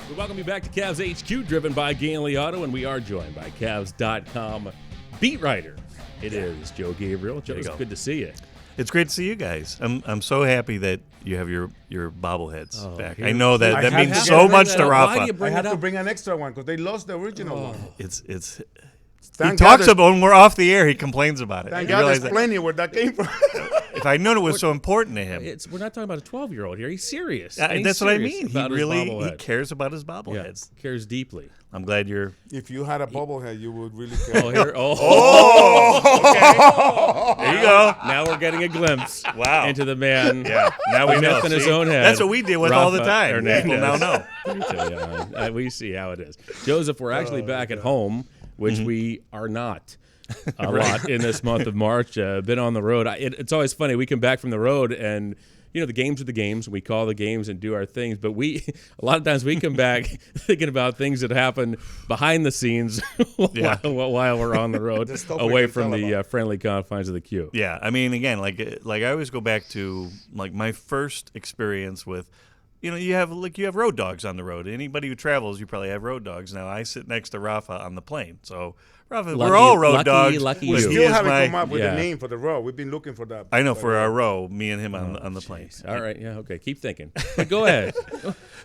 We welcome you back to CavsHQ, driven by Gainley Auto, and we are joined by Cavs.com beat writer. It is Joe Gabriele. Joe, it's good to see you. It's great to see you guys. I'm so happy that you have your bobbleheads back. I know that means so much to Rafa. I have to bring an extra one because they lost the original one. It's. He talks about when we're off the air. He complains about it. Thank God there's plenty where that came from. If I known it was so important to him, we're not talking about a 12-year-old here. He's serious. That's what I mean. He cares about his bobbleheads. Yeah, cares deeply. I'm glad you're. If you had a bobblehead, you would really care. Okay. There you go. Now we're getting a glimpse. Wow. Into the man. Yeah. Now we know. In his own head. That's what we deal with all the time. Hernandez. People now know. We see how it is. Joseph, we're actually back at home, which we are not. A lot in this month of March. Been on the road. It's always funny. We come back from the road and, the games are the games. We call the games and do our things. But a lot of times we come back thinking about things that happen behind the scenes while we're on the road, away from the friendly confines of the queue. Yeah. I mean, again, like I always go back to like my first experience with, you have road dogs on the road. Anybody who travels, you probably have road dogs. Now I sit next to Rafa on the plane, so Rafa, we're all road dogs. We still haven't come up with a name for the row. We've been looking for that. I know for our row, me and him on the plane. All right, yeah, okay. Keep thinking. But go ahead.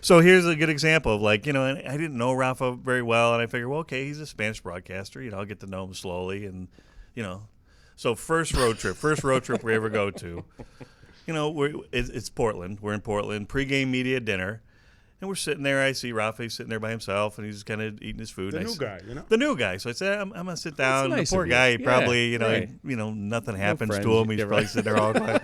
So here's a good example of and I didn't know Rafa very well, and I figured, well, okay, he's a Spanish broadcaster. I'll get to know him slowly, and So first road trip we ever go to. It's Portland. We're in Portland. Pre-game media dinner, and we're sitting there. I see Rafa sitting there by himself, and he's kind of eating his food. The new guy. The new guy. So I said, I'm gonna sit down. Nice the poor guy, he probably, right. nothing happens to him. He's probably sitting there all quiet.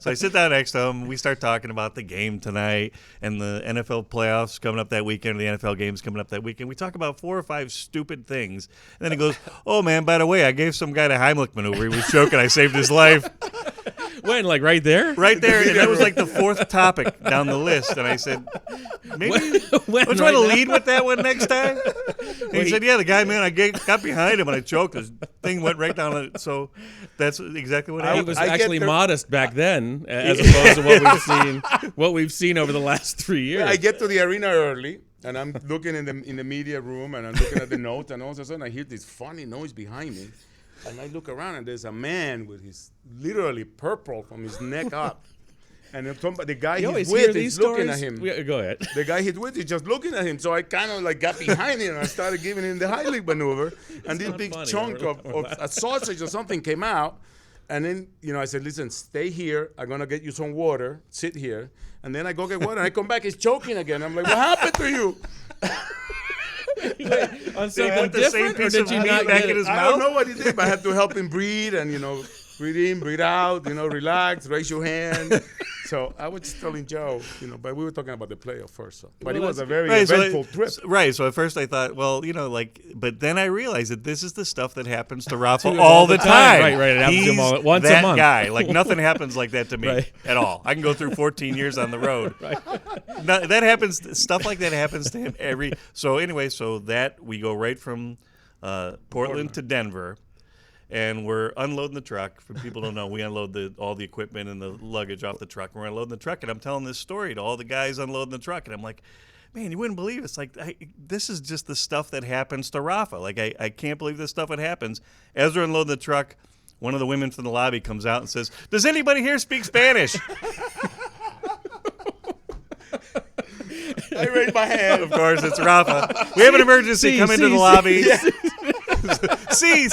So I sit down next to him. We start talking about the game tonight and the NFL playoffs coming up that weekend, the NFL games coming up that weekend. We talk about 4 or 5 stupid things, and then he goes, "Oh man, by the way, I gave some guy the Heimlich maneuver. He was choking. I saved his life." When, like right there? Right there, and that was like the 4th topic down the list. And I said, maybe don't try to lead with that one next time. And he said, yeah, the guy, man, I got behind him and I choked. His thing went right down it. So that's exactly what happened. He was actually modest back then, as opposed to what we've seen over the last 3 years. I get to the arena early. And I'm looking in the media room, and I'm looking at the notes, and all of a sudden I hear this funny noise behind me. And I look around, and there's a man with his literally purple from his neck up. And the guy he's with is looking at him. Go ahead. The guy he's with is just looking at him. So I kind of got behind him, and I started giving him the Heimlich maneuver. And this big chunk of a sausage or something came out. And then, I said, listen, stay here. I'm going to get you some water. Sit here. And then I go get water, and I come back. He's choking again. I'm like, what happened to you? On something different, or did you not back in his mouth? I don't know what he did, but I had to help him breathe and, breathe in, breathe out, relax, raise your hand. So I was telling Joe, but we were talking about the playoff first. So. But it was a very eventful trip. Right. So at first I thought, well, but then I realized that this is the stuff that happens to Rafa all the time. Right. It happens to him once a month. That guy. Nothing happens like that to me at all. I can go through 14 years on the road. Right. That happens. Stuff like that happens to him So anyway, that we go right from Portland to Denver. And we're unloading the truck. For people who don't know, we unload all the equipment and the luggage off the truck. And we're unloading the truck, and I'm telling this story to all the guys unloading the truck. And I'm like, man, you wouldn't believe it. It's like, this is just the stuff that happens to Rafa. I can't believe this stuff that happens. As we're unloading the truck, one of the women from the lobby comes out and says, does anybody here speak Spanish? I raised my hand. Of course, it's Rafa. We have an emergency. Come into the lobby. See.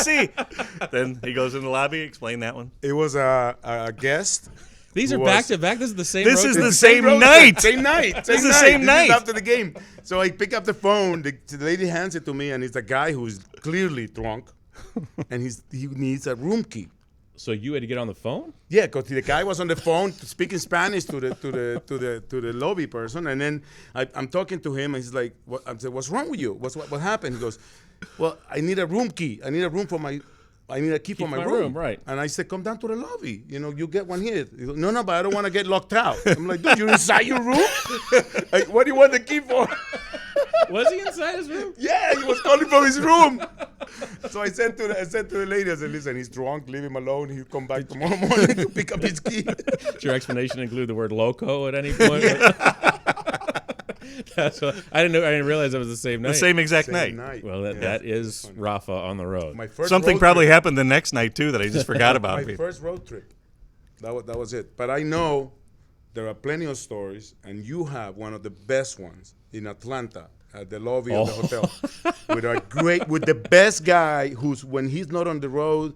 Then he goes in the lobby. Explain that one. It was a guest. These are back to back. This is the same. This road is trip. the same night. Same night. This is the same night after the game. So I pick up the phone. The lady hands it to me, and it's a guy who's clearly drunk, and he needs a room key. So you had to get on the phone? Yeah, because the guy was on the phone speaking Spanish to the lobby person, and then I'm talking to him, and he's like, I said, "What's wrong with you? What happened?" He goes, "Well, I need a room key. I need a key for my room." Right. And I said, "Come down to the lobby. You get one here." He goes, "No, but I don't want to get locked out." I'm like, "Dude, you're inside your room? What do you want the key for?" Was he inside his room? Yeah, he was calling from his room. So I said to the lady, I said, "Listen, he's drunk. Leave him alone. He'll come back tomorrow morning to pick up his key." Did your explanation include the word loco at any point? So I didn't realize it was the same night. The same exact Same night. Well, that is Rafa on the road. My first Something road probably trip. happened the next night too that I just forgot about. My first road trip. That was it. But I know there are plenty of stories, and you have one of the best ones in Atlanta at the lobby of the hotel with the best guy who's, when he's not on the road,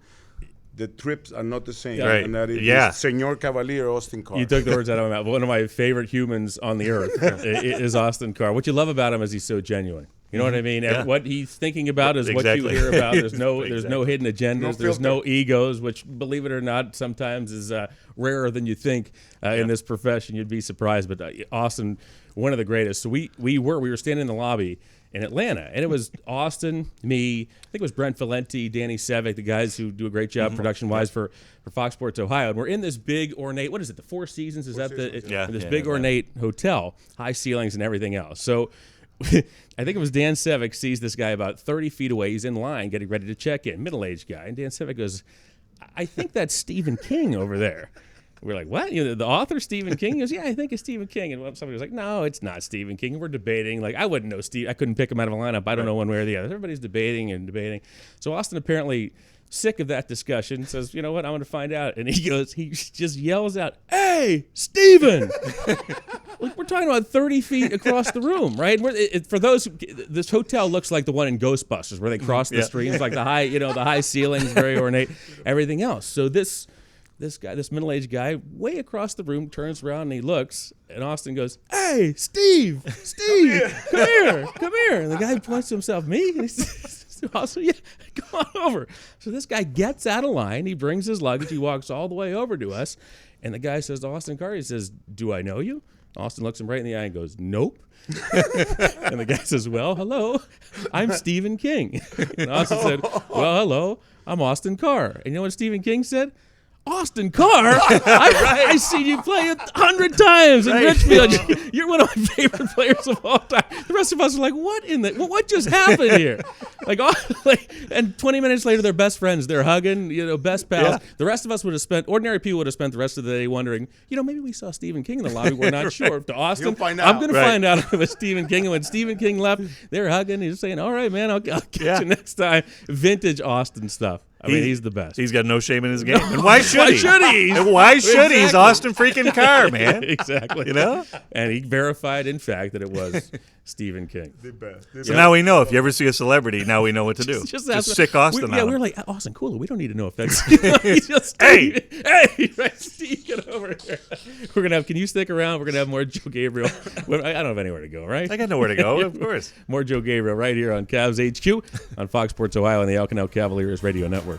the trips are not the same. Right. And that is Señor Cavalier Austin Carr. You took the words out of my mouth. One of my favorite humans on the earth is Austin Carr. What you love about him is he's so genuine. You know what I mean? Yeah. What he's thinking about is Exactly. what you hear about. There's no hidden agendas. No There's filter. no egos, which, believe it or not, sometimes is rarer than you think in this profession. You'd be surprised. But Austin, one of the greatest. So we were standing in the lobby in Atlanta, and it was Austin, me, I think it was Brent Valenti, Danny Sevick, the guys who do a great job production-wise for Fox Sports Ohio. And we're in this big ornate, what is it, the Four Seasons? Is that the this big ornate hotel, high ceilings and everything else. So I think it was Dan Sevick sees this guy about 30 feet away. He's in line getting ready to check in, middle-aged guy. And Dan Sevick goes, I think that's Stephen King over there. We're like, what? The author, Stephen King? He goes, yeah, I think it's Stephen King. And somebody was like, no, it's not Stephen King. And we're debating. Like, I wouldn't know Steve. I couldn't pick him out of a lineup. I don't know one way or the other. Everybody's debating and debating. So Austin, apparently sick of that discussion, says, you know what, I'm going to find out. And he just yells out, hey, Stephen! Like, we're talking about 30 feet across the room, right? For those, this hotel looks like the one in Ghostbusters where they cross the streams, like the high ceilings, very ornate, everything else. So this middle-aged guy, way across the room, turns around and he looks, and Austin goes, hey, Steve, come here. And the guy points to himself, me? And he says, Austin, yeah, come on over. So this guy gets out of line. He brings his luggage. He walks all the way over to us. And the guy says to Austin Carr, he says, do I know you? Austin looks him right in the eye and goes, nope. And the guy says, well, hello, I'm Stephen King. And Austin said, well, hello, I'm Austin Carr. And you know what Stephen King said? Austin Carr? I've seen you play 100 times in Richfield. You're one of my favorite players of all time. The rest of us are like, what just happened here? And 20 minutes later, they're best friends. They're hugging, best pals. Yeah. The rest of us ordinary people would have spent the rest of the day wondering, maybe we saw Stephen King in the lobby. We're not sure. To Austin, I'm going to find out if it was Stephen King. And when Stephen King left, they're hugging. He's saying, all right, man, I'll catch you next time. Vintage Austin stuff. I mean, he's the best. He's got no shame in his game. And why should he? And why should he? He's Austin freaking Carr, man. Exactly. And he verified, in fact, that it was Stephen King. The best. So now we know. If you ever see a celebrity, now we know what to do. Just sick Austin on him. We were like, Austin, cool. We don't need to know if that's hey, right, Steve, get over here. We're going to have, can you stick around? We're going to have more Joe Gabriele. I don't have anywhere to go, right? I got nowhere to go, of course. More Joe Gabriele right here on CavsHQ on Fox Sports Ohio and the CavsHQ Cavaliers Radio Network.